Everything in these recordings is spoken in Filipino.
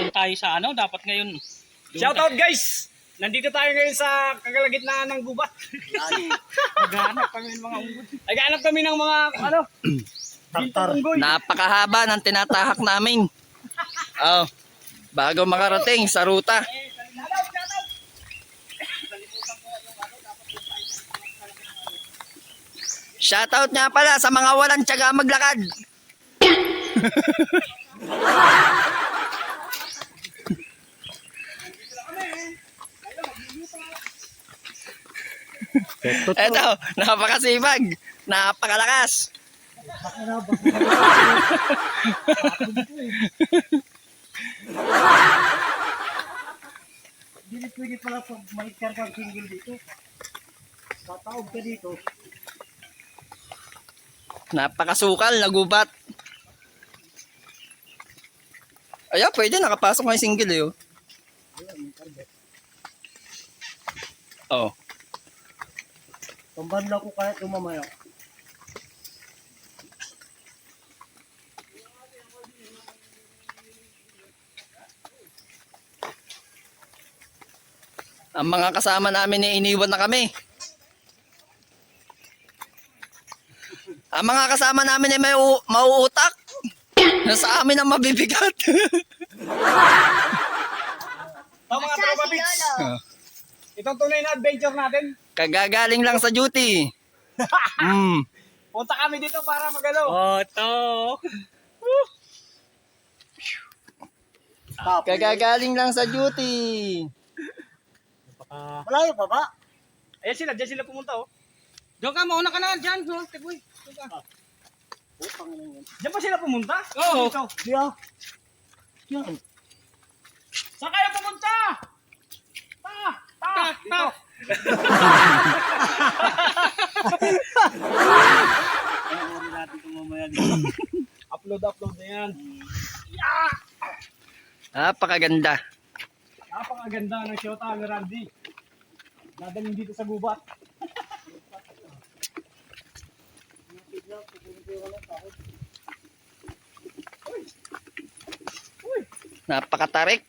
doon tayo sa ano, dapat ngayon. Shoutout guys! Nandito tayo ngayon sa kagalagitnaan ng gubat. Naghahanap kami ng mga unggoy. Naghahanap kami ng mga ano? Unggoy. Napakahaba ng tinatahak namin. Oh, bago makarating sa ruta. Shoutout nga pala sa mga walang tiyaga maglakad. Eto, napakasipag, napakalakas. Hindi pwede pala pag malikar kang single dito. Tataog ka dito. Napakasukal na gubat. Ayan, pwede nakapasok ng single eh. Oh. Pambanla ko kahit umamaya. Ang mga kasama namin ay iniwan na kami. Ang mga kasama namin ay may mauutak. Nasa amin ang mabibigat. Mga tropa bits. Itong tunay na adventure natin. Kagagaling lang sa duty. Punta kami dito para magalo. Oto. Kagagaling lang sa duty. Malayo pa ba? Ayan sila, dyan sila pumunta oh. Doon ka, mauna ka na dyan. Tiboy. Dyan pa sila pumunta? Oo. Dito. Diya. Yan. Saan kayo pumunta? Dito. Panoorin natin kung mamaya dito. Upload na yan. Napakaganda. Napakaganda ng Shota ni Randy. Dadalhin dito sa gubat. Napakatarik.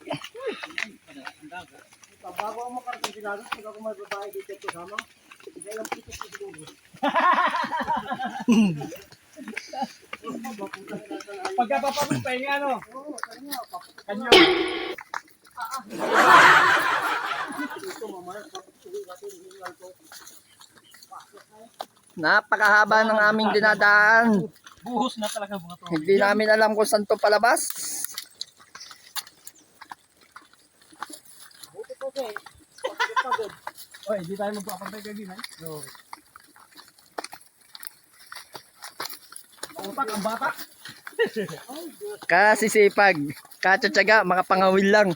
Bago ang makarating sila, pag ako may babae dito kasama, hindi lang dito sa siguro. Pagkapapamit pa yung ano. Oo, Kanyo. ito mamaya, papatuloy natin yung lalto. Napakahaba ng aming dinadaan. Buhos na talaga mga to. Hindi namin alam kung saan to palabas. Buti ko siya pagod. Oy, hindi tayo magpapantay kagin eh. No. Utak ang bata. Kasi sipag. Katsatsaga, makapangawil lang.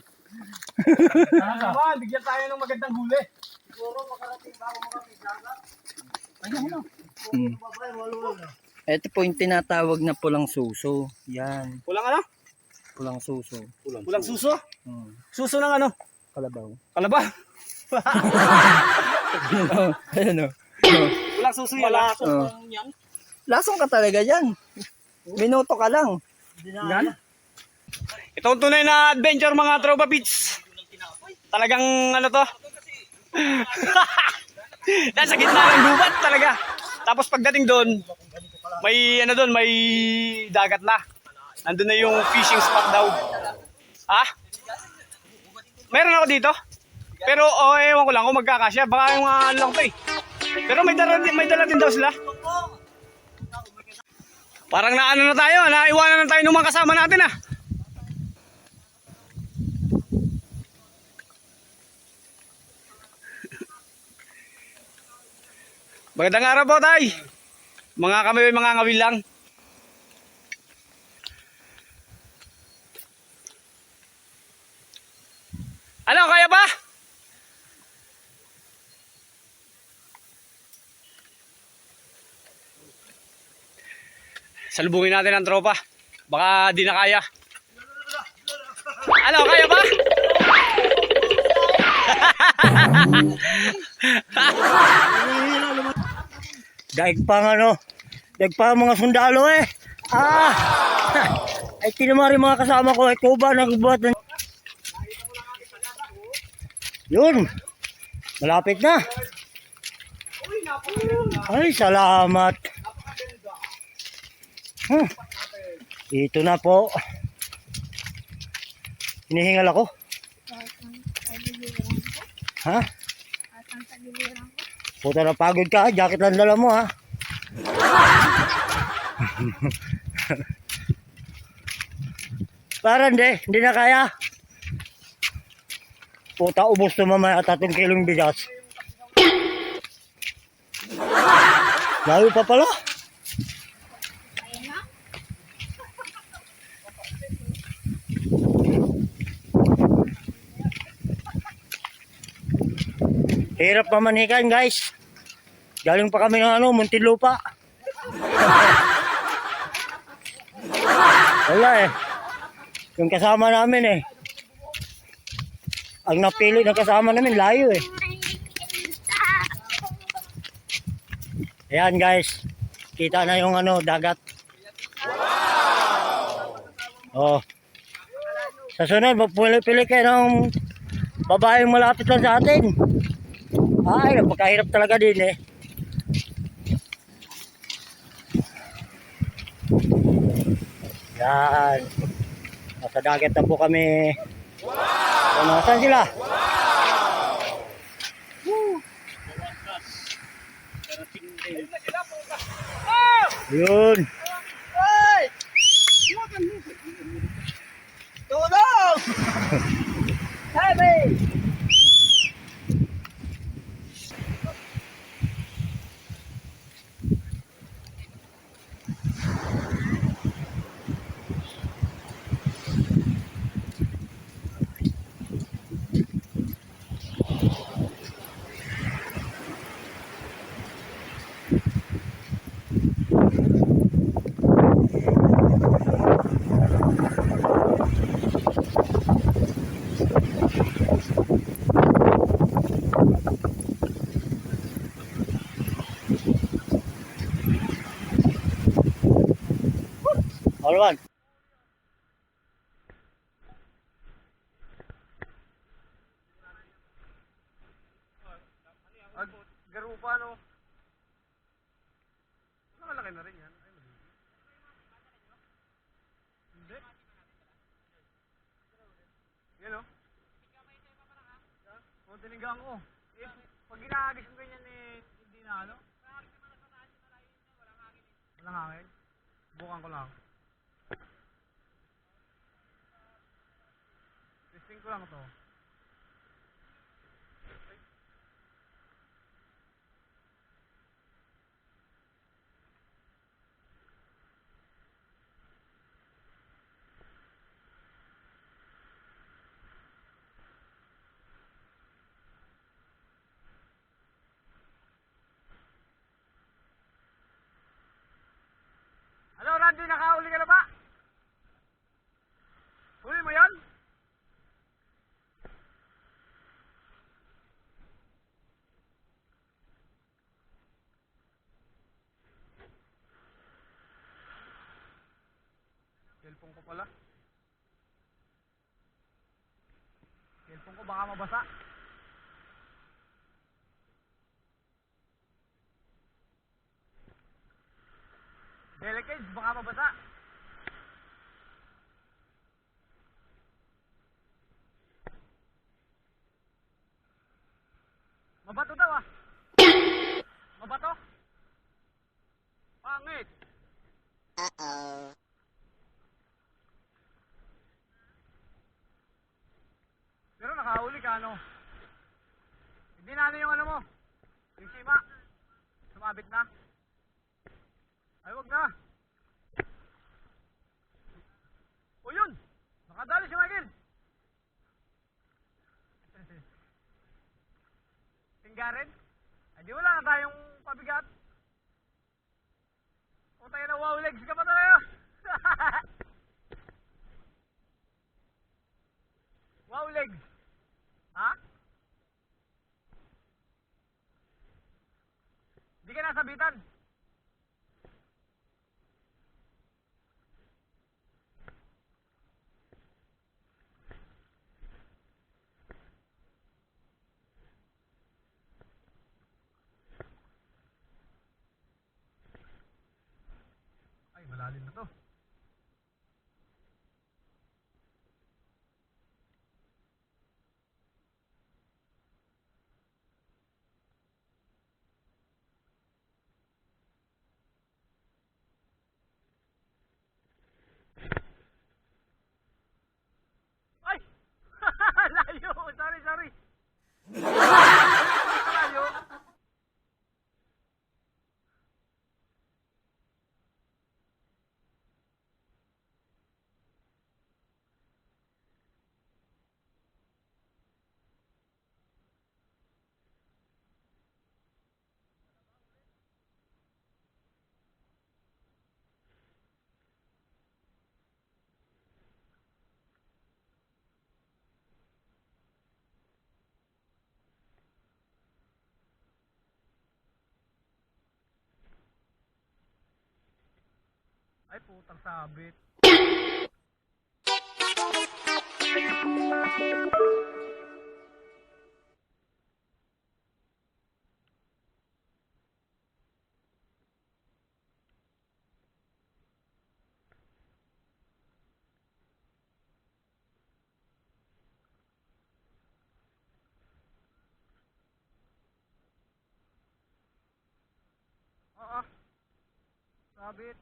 Naman, bigyan tayo ng magandang huli. Siguro makarating bago makarating dagat. Ayun na. Babae, walo na. Ito po yung tinatawag na pulang suso. Yan, Kulang ano? pulang suso. Kulang suso? Suso ng ano? Kalabaw. Kalaba? Ayan o. Kulang suso yan. Oh. Lasong ka talaga yan. Minuto ka lang. Yan. Itong tunay na adventure mga tropa beats. Talagang ano to? Nasa gitna ng gubat talaga. Tapos pagdating doon, may ano doon, may dagat na. Nandun na yung fishing spot daw. Ha? Meron ako dito. Pero ewan ko lang kung magkakasya. Baka yung ano lang to eh. Pero may dala din daw sila. Parang naano na tayo, naiwanan na tayo ng mga kasama natin ah. Magandang araw po tay. Mga kami ay mga ngawil lang. Ano, kaya ba? Salubungin natin ang tropa. Baka di na kaya. Ano, kaya ba? Daig pa nga no. Daig pa mga sundalo eh. Ay tinamari mga kasama ko. Ikaw ba nagbuhat ng... Yun. Malapit na. Ay, salamat. Ito na po. Hinihingal ako. Ha? Puta na pagod ka. Jacket lang dala mo ha. Parang hindi na kaya. Puta, ubos na mamaya 3 kilong bigas. Layo pa pala. Hirap mamanikan guys. Galing pa kami ng Muntinlupa. Wala eh. Yung kasama namin eh. Ang napili ng kasama namin, layo eh. Ayan guys. Kita na yung dagat. Oh. Sa sunod, pili kayo ng babaeng malapit lang sa atin. Ay, napakahirap talaga din eh. Yan. Nasa dagat na po kami. Wow! Saan sila? Yun. Tulong! Heavy! All one. Garupa no. Malaki na rin yan. Ay, hindi. Yan o. Kung tinigang ko. Eh, pag ginahagis mo ganyan eh, hindi na ano. Walang hangin. Bukan ko lang. Testing ko lang to. Ano, Randy, nakahuli ka na ba? Huli mo yan? Cellphone ko pala. Cellphone ko baka mabasa. Delicate, baka mabasa. Mabato daw ah. Mabato. Pangit. Pero nakahuli ka ano. Hindi na yung ano mo. Yung sima. Sumabit na. Ay, wag na. O yun. Nakadali si Michael. Tinggarin. Ay, di wala na tayong pabigat. O tayo na wow legs ka pa tayo. Wow legs. Ha? Di ka nasabitan. malalim na to. Ay! Layo! Sorry, sorry! Layo! Ay, putang sabit. Oo. Sabit.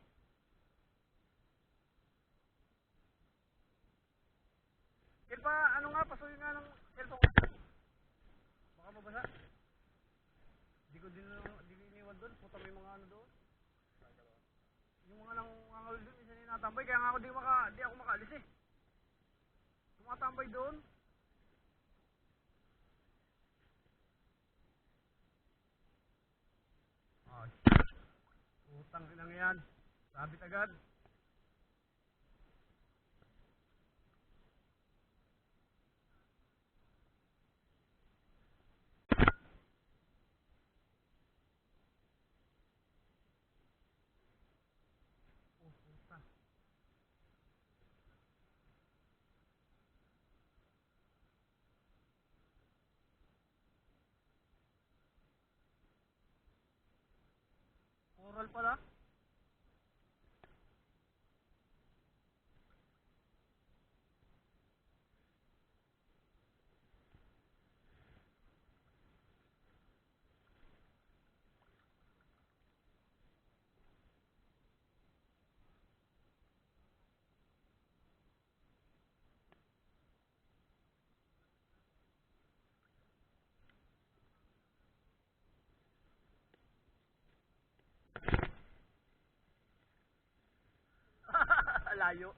Pa, ano nga, pasuyin nga ng cellphone ko. Baka mabasa. Di ko iniwan doon. Puta may mga ano doon. Yung mga nangangal doon, isa ninatambay. Kaya nga ako di ako makaalis eh. Tumatambay doon. Ay, putang inang yan. Sabit agad. Puta. Oral pala. Layo.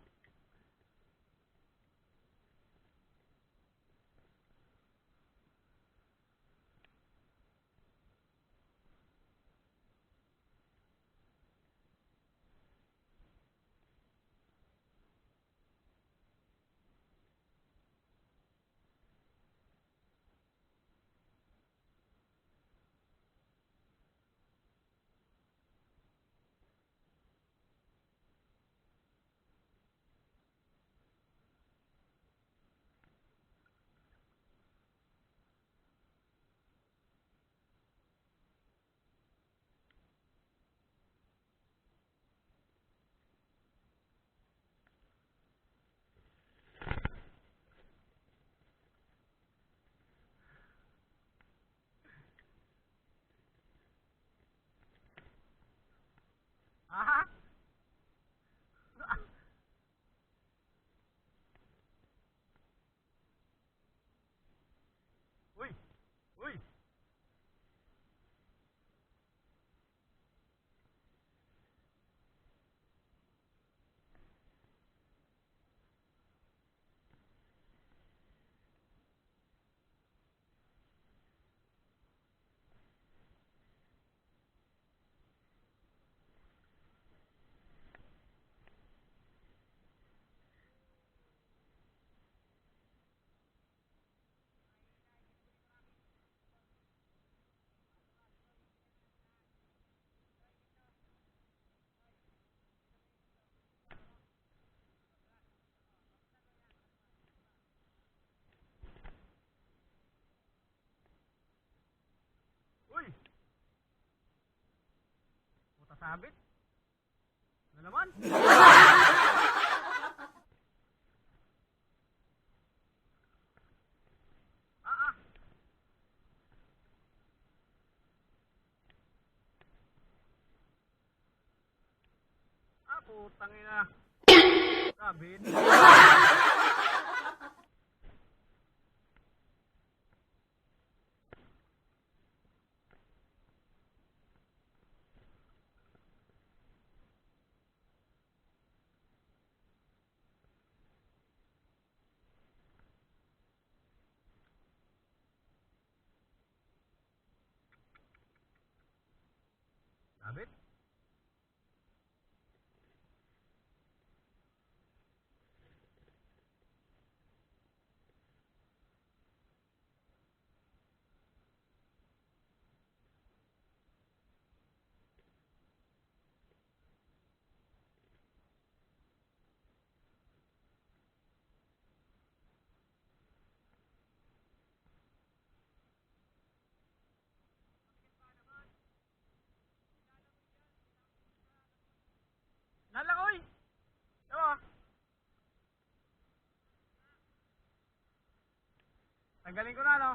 Aha! Uy! Uy! Uy! Puta sabit. Na naman? Putang ina. Sabit. Sabit. Nalangoy! Diba? Tanggalin ko na, no?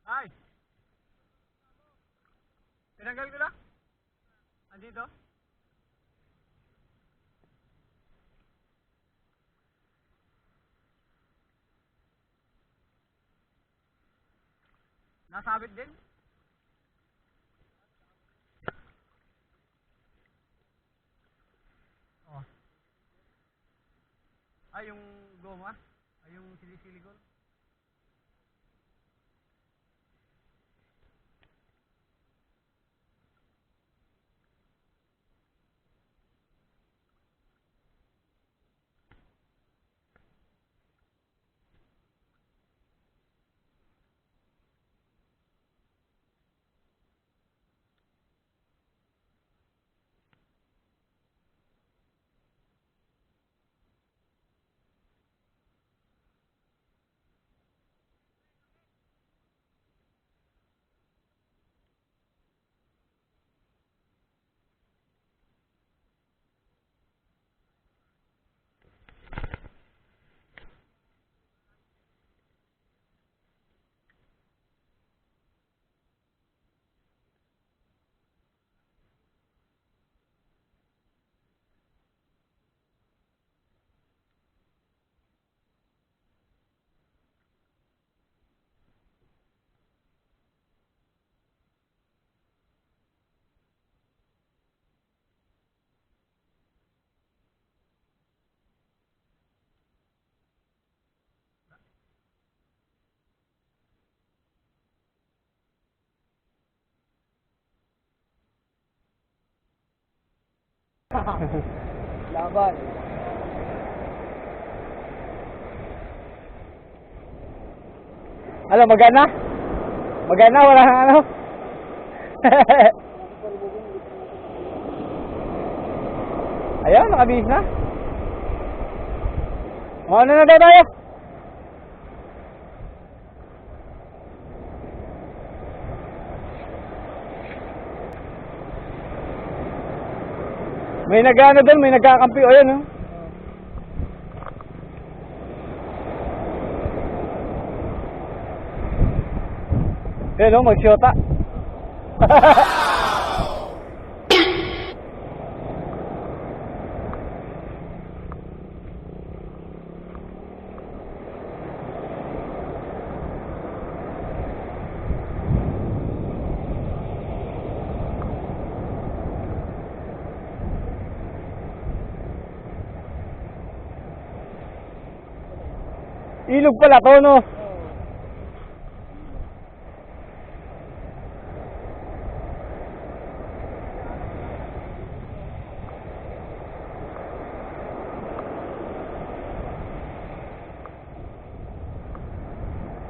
Ay! Tinanggal ko na? Andito? Nasabit din? Oh. Ay, yung goma? Ay, yung silisilikon? Laban. Ano, magana? Magana, wala nang ano? Ayan, nakabihis na. Ano na daw tayo? May nag-ano doon, may nagkakampi. O yan, oh. Yan, oh, magsyota. Ilog pala to, no?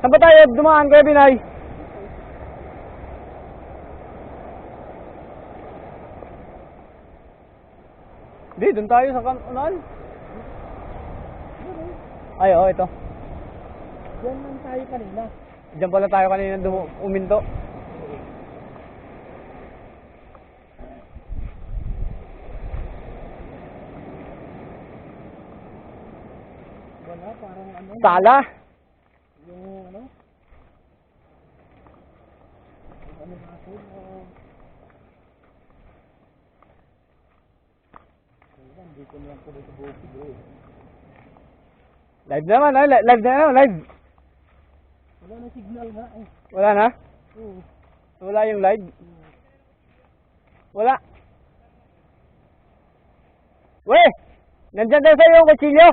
Saan ba tayo dumaan, Kuya Binay? Di, doon tayo sa kanan. Ay, oo, ito. Diyan lang tayo kanina. Diyan pala tayo kanina uminto. Wala, parang ano, Sala. yung ano? Yung ano natin, Ayan, dito nilang tuloy sa bukid eh. Live naman, ay, live na naman, live. Wala na signal nga eh. Wala na? Oo. Wala yung live? Wala. Weh! Nandyan daw sa'yo yung kutsilyo.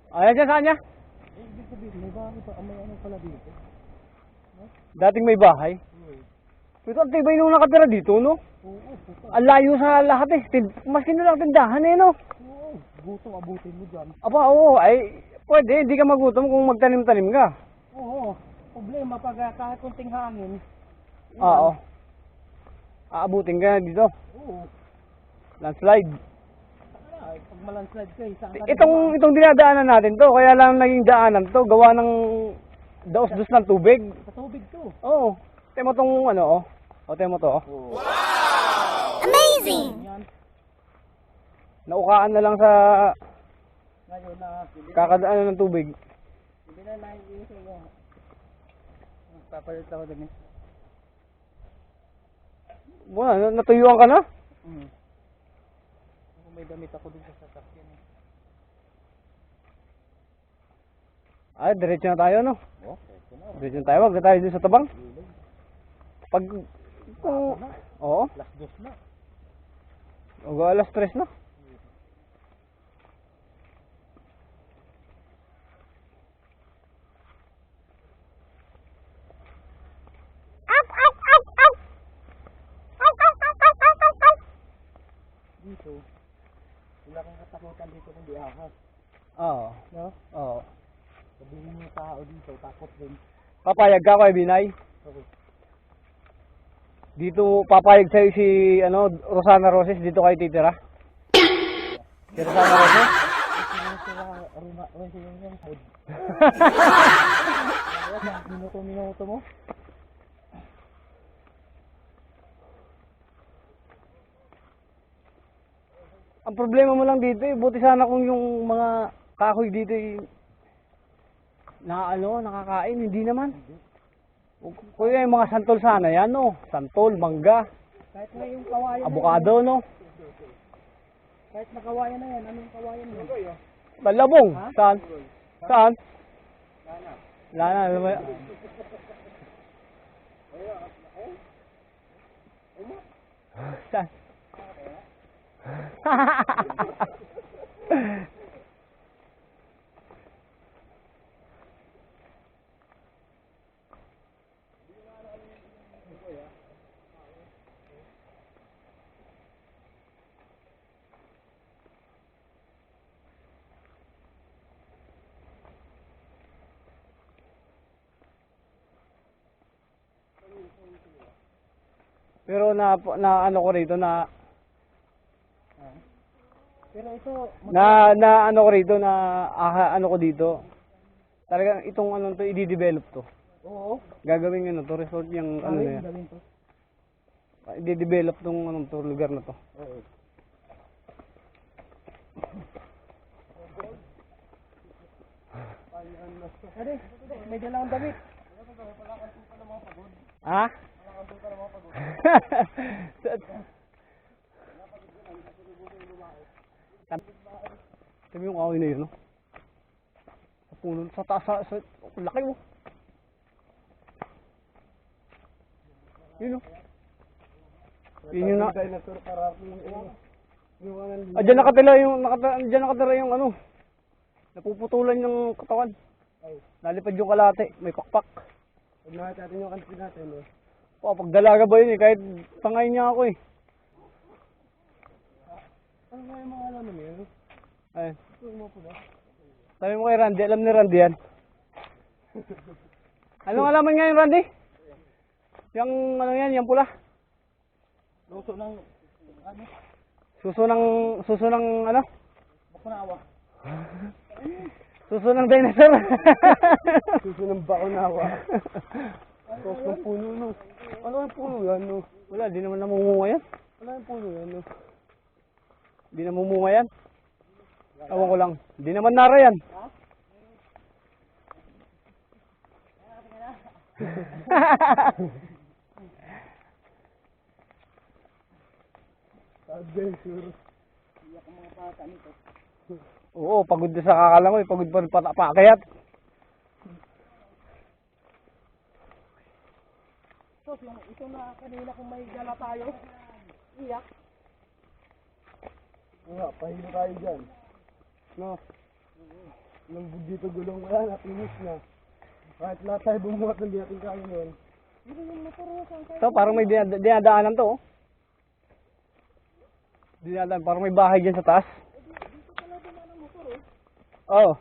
O, nandyan saan niya? Eh, ibig sabihin, may bahay pa, may ano pala dito. Dating may bahay. Pero ang tibay nung nakatira dito, no? Oo, puta. Ang layo sa lahat eh. Maski na lang tindahan eh, no? Oo, gutom abutin mo dyan. Aba, oo, ay, pwede, hindi ka magutom kung magtanim-tanim ka. Oo, problema pag kahit kunting hangin. Oo. Aabutin ka na dito. Oo. Landslide. Ay, pag malandslide ka, saan ka Itong dinadaanan natin to, kaya lang naging daanan to, gawa ng daos-dos ng tubig. sa tubig to. Oo. Temo tong ano, oh. O, temo to, oh. Yan. Naukaan na lang sa Ngayon na, kakadaanan ng tubig. hindi na naiisip ko. Papalit ako din eh. Muna, natuyuan ka na? Kung may damit ako dun sa sasakyan eh. Ay, diretso na tayo, no? Okay, na. Diretso na tayo, wag na tayo dun sa tabang. Pag, oo, Last dos na. wag alas 3 na. Dito, wala kang katakutan dito kung di ahas. Oo, No? oo. Sabihin mo yung tao dito, takot din. Papayag ka, Kuya Binay? Okay. Dito papayag sa'yo si ano, Rosana Roses, dito kayo titira? Si Rosana Roses? Kasi yung food. Minuto mo. Ang problema mo lang dito eh, buti sana kung yung mga kahoy dito eh, nakakain, hindi naman. Kuya, yung mga santol sana yan, no? Santol, mangga, Kahit nga yung kawayan abukado, no? Kahit na kawayan na yan, anong kawayan yun? Talabong, saan? Saan? Lana, ano ba? Saan? Pero na ano ko rito na Pero ito, na ano ko rito na ano ko dito. Talagang itong ano to i-develop to. oo, Gagawin ano to resort yung ano na yan. gawin to. I-develop tong anong to lugar na to. Oo. May dala akong damit. Ha? Sabi yung kahoy na yun, no? Sa puno, sa taas, sa laki mo. Yun, no? Yun yung na... Diyan nakatira yung ano. Napuputulan yung katawan. Nalipad yung kalate, may pakpak. Pag nakita natin yung kantin natin, eh. Oh, pag dalaga ba yun eh, kahit tangay niya ako eh. Ano nga yung mga alam mo yun? Ay. Sabi mo kay Randy, alam ni Randy yan. Anong alaman nga yung Randy? Yung ano yan, yung pula? Suso ng ano? Bakunawa. Suso ng dinosaur. Suso ng bakunawa. Tos ng puno, no? Ano yung puno yan, no? Wala, di naman namumunga yan. Ano yung puno yan, no? Di namumunga yan. Ewan ko lang. Di naman nara yan. Adventure. Oo, pagod na sa kakalangoy. Pagod pa pakayat. Ito na kanina kung may dala tayo. Iyak. Nga, pahilo tayo dyan. No? Nang dito gulong wala na, finish na. Kahit lahat tayo bumuhat, hindi natin kaya yun. So, parang may dinadaanan to, oh. Dinadaanan, parang may bahay dyan sa taas. Oo.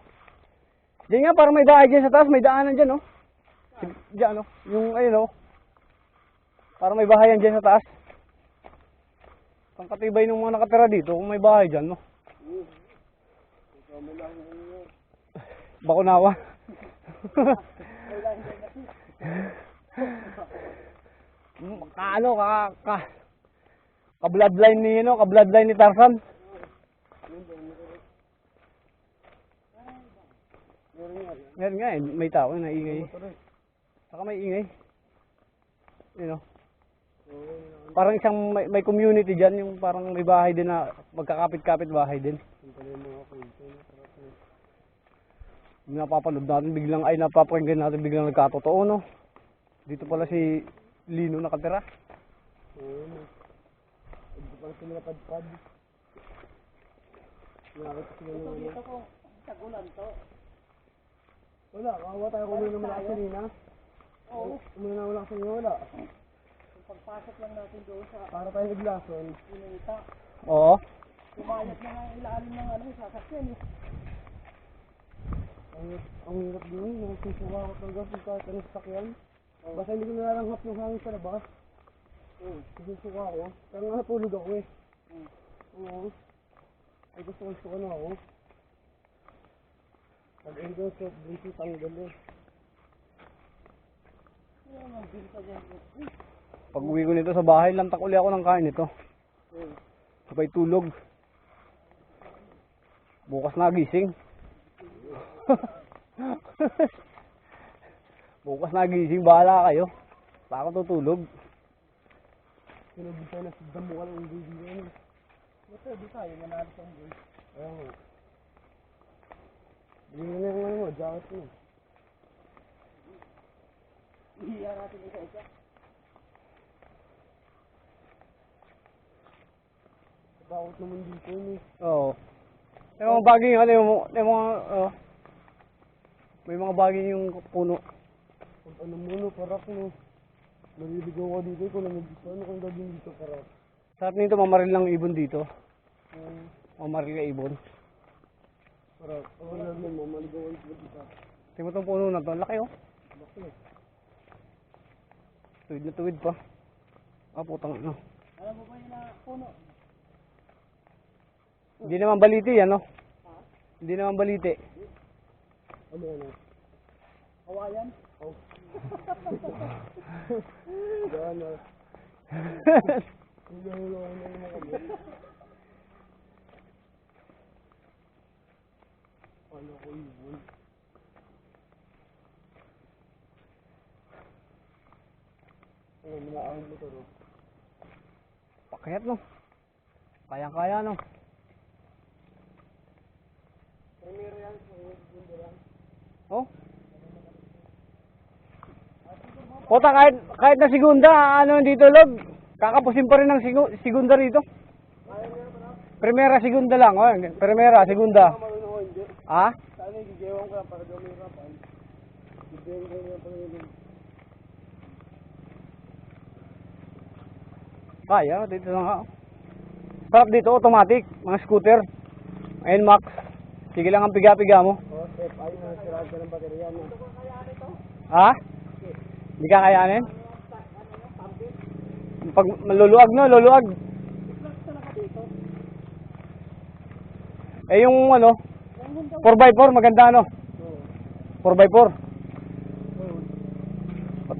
Diyan nga, parang may bahay dyan sa taas, may daanan dyan, oh. Diyan, oh. Yung, ayun, oh. Parang may bahay yan dyan sa taas. Pangkatibay ng mga nakatira dito, kung may bahay dyan, no? Bakunawa. Ka-bloodline ni, ano, ka-bloodline ni Tarzan. Meron nga eh, may tao na ingay. Saka may ingay. You know. Parang isang may community dyan, yung parang may bahay din na magkakapit-kapit bahay din. Napapanood natin biglang, ay napapakinggan natin biglang nagkatotoo, no? Dito pala si Lino nakatira. Hindi pa sila napadpad. Dito ko, tagulan to. Wala, kawawa tayo kung may naman ako kanina. Oo. Kung may naman ako kanina, wala. Kung pagpasok lang natin doon sa Para tayo naglason. pinita, Oo. kumayat na nga ang ilalim ng ano, sasakyan eh. Ang hirap doon, nagsusuka ako talaga kung kahit anong sakyan. Basta hindi ko nalalanghap yung hangin sa labas. Nagsusuka ako. Kaya nga natulog ako eh. Oo. Ay gusto ko suka na ako. Pag-enjoy sa drinking tanggal eh. Pag uwi ko nito sa bahay, lantak uli ako ng kain nito. Sabay tulog. Bukas na gising. Bukas na gising, bahala kayo. Baka ako tutulog. Sinabisa na sa damukan ng baby na yun. Ito, di tayo, manalo sa unggoy. Ayaw nga. Bigyan na yung ano mo, jacket mo. Ihiya natin isa-isa. Bakit naman dito yun eh. Oo. May mga bagay yung ano, yung mga, may mga bagay yung puno. Pag ano muna, parak no. Naliligaw ka dito, kung nag-gusto, ano kung gagawin dito, parak. Sarap nito, mamaril lang ibon dito. Mamaril ka ibon. Parak. Ako lang mo, maligawan sila dito. Tingnan mo itong puno na to, laki oh. Laki eh. Tuwid na tuwid pa. Ah, putang ano. Alam mo ba yun na puno? Hindi naman baliti yan, no? Hindi naman baliti. Ano ano? Hawayan? Oh. Gana. Hindi na lang na yung mga kabit. Ano ko ibon? Ang motor, oh. Pakayat no. Kayang-kaya no. Primero yan, segundo lang. Oh. Puta, kahit na segunda, ano dito log, kakapusin pa rin ng segunda rito. Primera, segunda lang, oh. Primera, segunda. Marunong ako, hindi. Ah? Sana gigewang ko lang para gumirapan. Gigewang ko lang para gumirapan. Kaya, dito lang ako. Sarap dito, automatic, mga scooter. NMAX. Sige lang ang piga-piga mo. Oh, FI na, siraan ka ng baterya na. Ha? Hindi ka kayanin? Pag maluluag no, luluag. Eh yung ano, 4x4 maganda no? 4x4.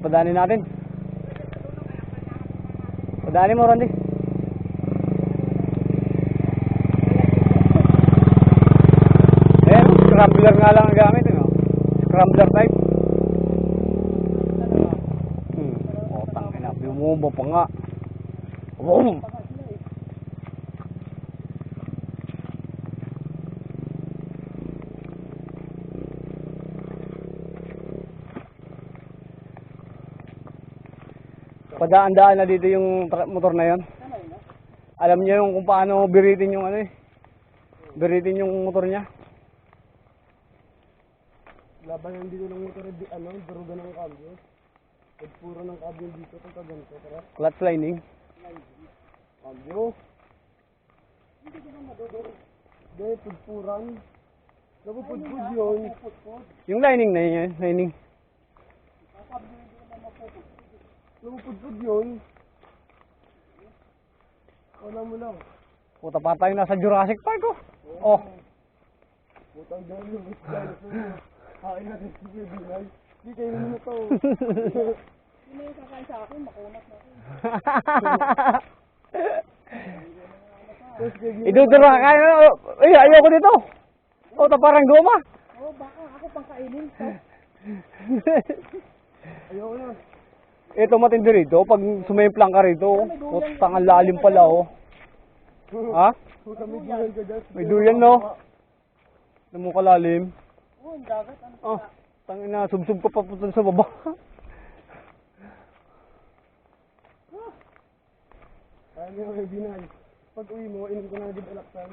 Padaanin natin. Padaanin mo, Randy. Ayan, scrambler nga lang ang gamit. No? Scrambler type. Oh, tangina. Bumumba pa nga. Boom! Padaan-daan na dito yung motor na yon. Alam niya yung kung paano biritin yung ano eh. Biritin yung motor niya. Laban yan dito ng motor, durugan ng kabyo. Puro ng kabyo dito, kung kaganto, tara. Clutch lining. Kabyo. Hindi ka na madudurog. Dahil pudpuran. Napupudpud yun. Yung lining na yun, lining. Napupudpud yun. Wala mo lang. Puta pa tayo nasa Jurassic Park oh. Oh. Putang dahil yung hain natin si Bibinay. Di kayo naman ito. Sino yung kakain sa akin, makunat na ako. Iduduro ka kaya. Ay, ayoko dito. Puta parang goma. Oo, baka ako pang kainin. Ayoko na. Ito matindi rito. Pag sumimplang ka rito, putang ang lalim pala oh. Ha? Puta may duyan ka dyan. May duyan no. Ano mo kalalim? Oo, ang dagat. Ano Oh, tangina, subsub ka pa punta sa baba. Kaya mo yung Bibinay. Pag uwi mo, inom ko na din alaksan.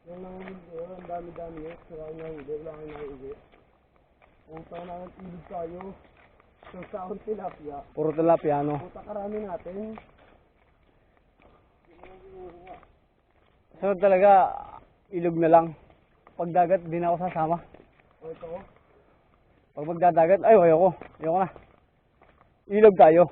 Yung nanguhuli, ang dami-dami eh. Sira ko nahuli, wala kayo nahuli. Puta na ang ilog tayo. So, sa akong tilapia. Puro tilapia no. Puta karami natin. Sunod talaga, ilog na lang. Pag dagat, di na ako sasama. O ito ko. Pag magdadagat, ay ayoko. Ayoko na. Ilog tayo.